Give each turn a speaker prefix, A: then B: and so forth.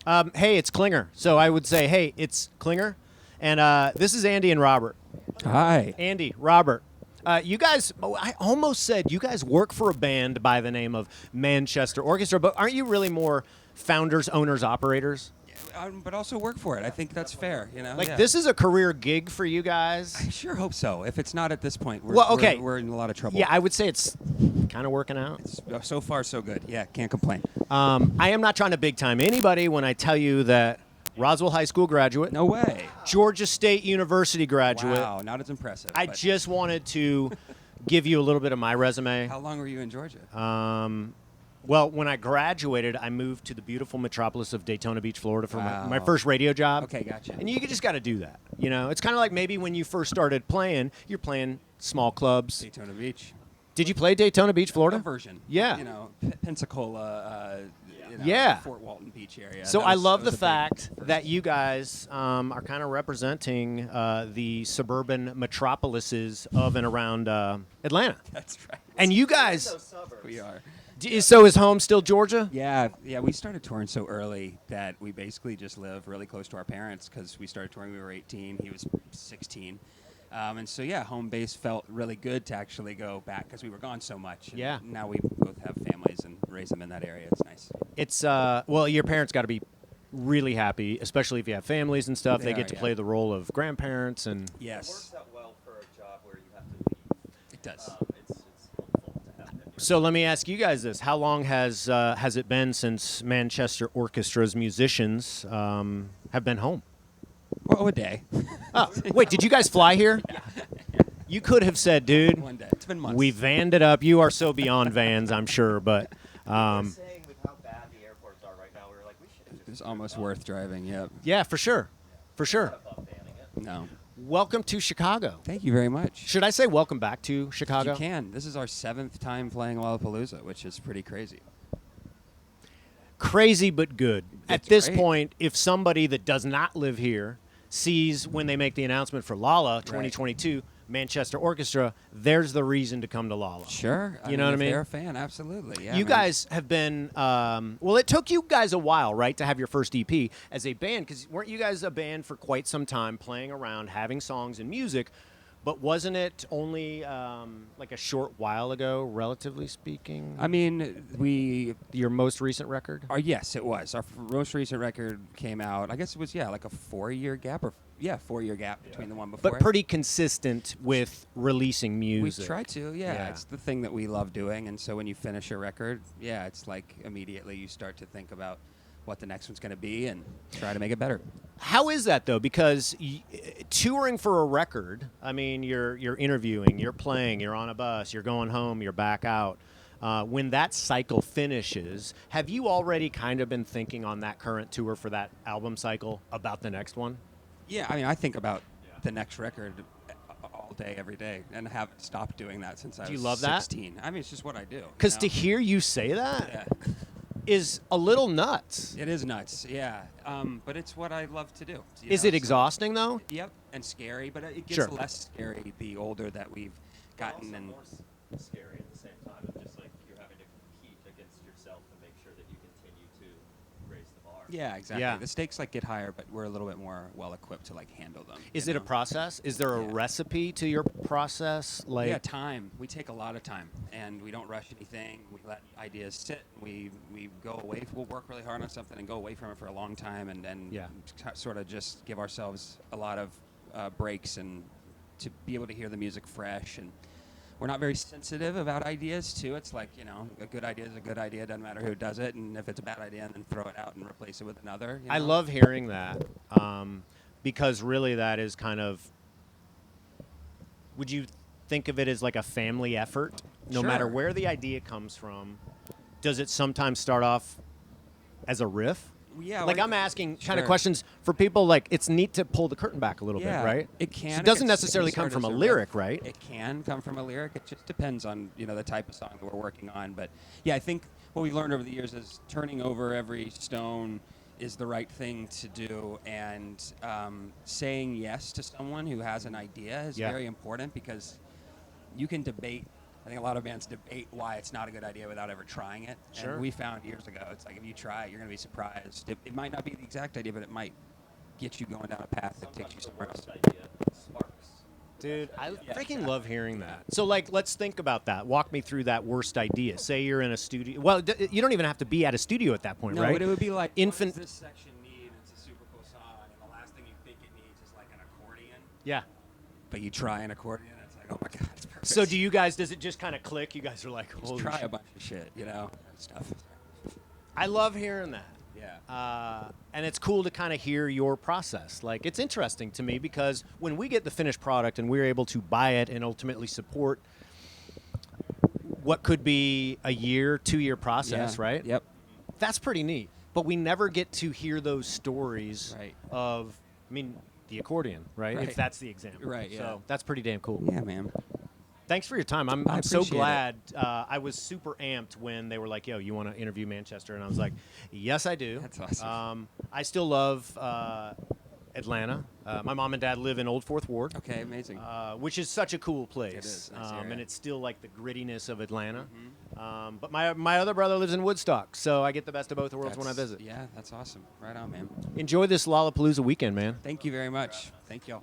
A: Hey, it's Klinger. So I would say, hey, it's Klinger. And this is Andy and Robert.
B: Hi.
A: Andy, Robert. You guys, I almost said you guys work for a band by the name of Manchester Orchestra, but aren't you really more founders, owners, operators?
B: But also work for it. I think that's fair, you know?
A: Like,
B: Yeah.
A: this is a career gig for you guys?
B: I sure hope so. If it's not at this point,
A: Well, okay.
B: we're in a lot of trouble.
A: Yeah, I would say it's kind of working out.
B: So far, so good. Yeah, can't complain.
A: I am not trying to big time anybody when I tell you that Roswell High School graduate.
B: No way.
A: Georgia State University graduate.
B: Wow, not as impressive.
A: I
B: but
A: just wanted to give you a little bit of my resume.
B: How long were you in Georgia?
A: Well, when I graduated, I moved to the beautiful metropolis of Daytona Beach, Florida for my
B: Wow.
A: first radio job.
B: Okay, gotcha.
A: And you just got to do that. You know, it's kind of like maybe when you first started playing, you're playing small clubs.
B: Daytona Beach.
A: Did you play Daytona Beach, Florida?
B: A version.
A: Yeah.
B: You know, Pensacola,
A: Yeah.
B: Fort Walton Beach area.
A: So
B: That
A: I
B: was-
A: love
B: that
A: the
B: was a big
A: fact
B: first.
A: that you guys are kind of representing the suburban metropolises of and around Atlanta.
B: That's right.
A: And you guys,
B: We are.
A: so is home still Georgia?
B: Yeah, we started touring so early that we basically just live really close to our parents because we started touring when we were 18. He was 16. And so, yeah, home base felt really good to actually go back because we were gone so much. And
A: Yeah.
B: now we both have families and raise them in that area. It's nice.
A: It's well, your parents got to be really happy, especially if you have families and stuff. They
B: They
A: get
B: are,
A: to
B: yeah.
A: play the role of grandparents and
B: Yes,
C: Works out well for a job where you have to leave.
B: it does.
C: It's helpful to have them here.
A: so let me ask you guys this. How long has it been since Manchester Orchestra's musicians have been home?
B: Well, a day.
A: Oh, wait, did you guys fly here? You could have said, dude,
B: One day. It's been months.
A: we vanned it up. You are so beyond vans, I'm sure, but
C: We were saying with how bad the airports are right now, we were like, we should have just
B: It's almost worth driving, yep.
A: yeah, for sure. For sure.
C: thought about banning it.
B: No.
A: Welcome to Chicago.
B: Thank you very much.
A: Should I say welcome back to Chicago?
B: You can. This is our 7th time playing Lollapalooza, which is pretty crazy.
A: Crazy but good. At
B: That's
A: this
B: right.
A: point, if somebody that does not live here sees when they make the announcement for Lolla 2022, Manchester Orchestra, there's the reason to come to Lolla.
B: Sure.
A: You know what I
B: if
A: mean?
B: they're a fan, absolutely. Yeah,
A: You
B: man.
A: guys have been, well, it took you guys a while, right, to have your first EP as a band, because weren't you guys a band for quite some time, playing around, having songs and music, but wasn't it only like a short while ago, relatively speaking?
B: I mean,
A: Your most recent record?
B: yes, it was. Our most recent record came out, I guess it was, like a 4-year gap, 4-year gap between the one before.
A: But pretty consistent with releasing
B: We
A: music.
B: try to, yeah.
A: Yeah.
B: It's the thing that we love doing, and so when you finish a record, yeah, it's like immediately you start to think about what the next one's going to be and try to make it better.
A: How is that though? Because touring for a record, I mean, you're interviewing, you're playing, you're on a bus, you're going home, you're back out. When that cycle finishes, have you already kind of been thinking on that current tour for that album cycle about the next one?
B: Yeah, I mean, I think about the next record all day, every day, and haven't stopped doing that since I
A: Do
B: was
A: you love that?
B: 16. I mean, it's just what I do.
A: Because
B: you
A: to
B: know?
A: hear you say that
B: Yeah.
A: is a little nuts.
B: It is nuts, yeah. But it's what I love to do. you
A: Is
B: know,
A: it
B: so-
A: exhausting though?
B: Yep, and scary, but it gets
A: Sure.
B: less scary the older that we've gotten.
C: Also
B: And
C: more scary at the same time of just like you're having to compete against yourself and make sure that you continue to raise the bar.
B: yeah, exactly.
A: Yeah.
B: The stakes like get higher, but we're a little bit more well equipped to like handle them.
A: Is
B: you
A: it a
B: know?
A: process? Is there a
B: Yeah.
A: recipe to your process? Like,
B: Yeah, time. We take a lot of time, and we don't rush anything. We let ideas sit. We go away. We'll work really hard on something and go away from it for a long time, and then
A: Yeah.
B: sort of just give ourselves a lot of breaks and to be able to hear the music fresh. And we're not very sensitive about ideas too. It's like, you know, a good idea is a good idea. Doesn't matter who does it, and if it's a bad idea, then throw it out and replace it with another. You
A: I
B: know?
A: love hearing that because really that is kind of. Would you think of it as like a family effort? No matter
B: Sure.
A: where the idea comes from, does it sometimes start off as a riff?
B: Yeah,
A: Like
B: or-
A: I'm asking kind of
B: Sure.
A: questions for people. Like it's neat to pull the curtain back a little
B: Yeah,
A: bit, right?
B: It can.
A: So it
B: It
A: doesn't
B: can
A: necessarily come
B: start
A: from a
B: as
A: lyric,
B: riff.
A: right?
B: It can come from a lyric. It just depends on the type of song that we're working on. But yeah, I think what we've learned over the years is turning over every stone is the right thing to do, and saying yes to someone who has an idea is
A: Yeah.
B: very important because you can debate I think a lot of bands debate why it's not a good idea without ever trying it.
A: Sure.
B: And we found years ago, it's like if you try it, you're going to be surprised. It might not be the exact idea, but it might get you going down a path that takes you somewhere else.
C: Idea sparks.
A: Dude, I freaking love hearing that. So, like, let's think about that. Walk me through that worst idea. Say you're in a studio. Well, you don't even have to be at a studio at that point,
B: No,
A: right?
B: but it would be like,
A: Infant-
B: what does this section need? It's a super cool song, and the last thing you think it needs is like an accordion.
A: Yeah.
B: But you try an accordion, and it's like, oh my god, it's perfect.
A: So, do you guys? Does it just kind of click? You guys are like,
B: just
A: holy
B: try
A: shit.
B: a bunch of shit, you know, and stuff.
A: I love hearing that.
B: Yeah.
A: And it's cool to kind of hear your process. Like, it's interesting to me because when we get the finished product and we're able to buy it and ultimately support what could be a year, 2-year process,
B: Yeah.
A: right?
B: Yep.
A: That's pretty neat. But we never get to hear those stories
B: Right.
A: of, I mean, the accordion, right? If
B: Right.
A: that's the example.
B: Right, yeah.
A: So that's pretty damn cool.
B: Yeah, man.
A: Thanks for your time. I'm
B: I
A: so
B: appreciate it.
A: glad. I was super amped when they were like, yo, you want to interview Manchester? And I was like, yes, I do.
B: That's awesome.
A: I still love Atlanta. My mom and dad live in Old Fourth Ward.
B: Okay, amazing.
A: Which is such a cool place.
B: It is, nice area.
A: And it's still like the grittiness of Atlanta. But my other brother lives in Woodstock, so I get the best of both worlds when I visit.
B: Yeah, that's awesome. Right on, man.
A: Enjoy this Lollapalooza weekend, man.
B: Thank you very much. Thank y'all.